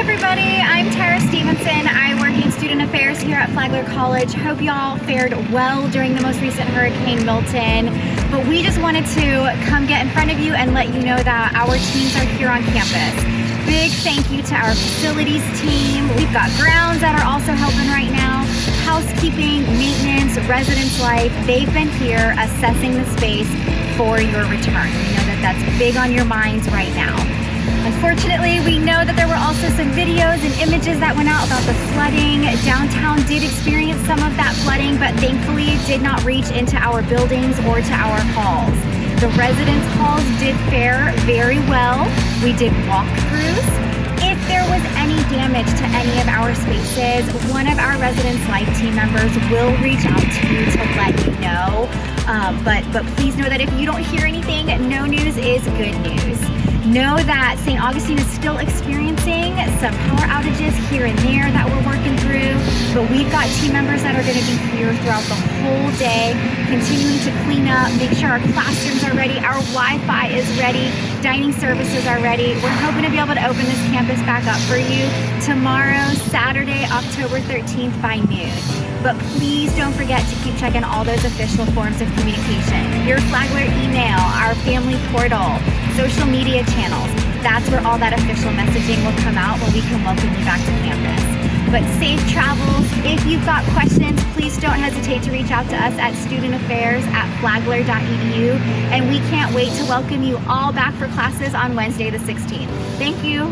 everybody, I'm Tara Stevenson. I work in student affairs here at Flagler College. Hope y'all fared well during the most recent Hurricane Milton. But we just wanted to come get in front of you and let you know that our teams are here on campus. Big thank you to our facilities team. We've got grounds that are also helping right now. Housekeeping, maintenance, residence life. They've been here assessing the space for your return. We know that that's big on your minds right now. Unfortunately, we know that there were also some videos and images that went out about the flooding. Downtown did experience some of that flooding, but thankfully it did not reach into our buildings or to our halls. The residence halls did fare very well. We did walkthroughs. If there was any damage to any of our spaces, one of our residence life team members will reach out to you to let you know. But please know that if you don't hear anything, no news is good news. Know that St. Augustine is still experiencing some power outages here and there that we're working through, but we've got team members that are going to be here throughout the whole day, continuing to clean up, make sure our classrooms are ready, our Wi-Fi is ready, dining services are ready. We're hoping to be able to open this campus back up for you tomorrow, Saturday, October 13th by noon. But please don't forget to keep checking all those official forms of communication. Your Flagler email, our family portal, social media channels. That's where all that official messaging will come out when we can welcome you back to campus. But safe travels. If you've got questions, please don't hesitate to reach out to us at studentaffairs@flagler.edu. And we can't wait to welcome you all back for classes on Wednesday the 16th. Thank you.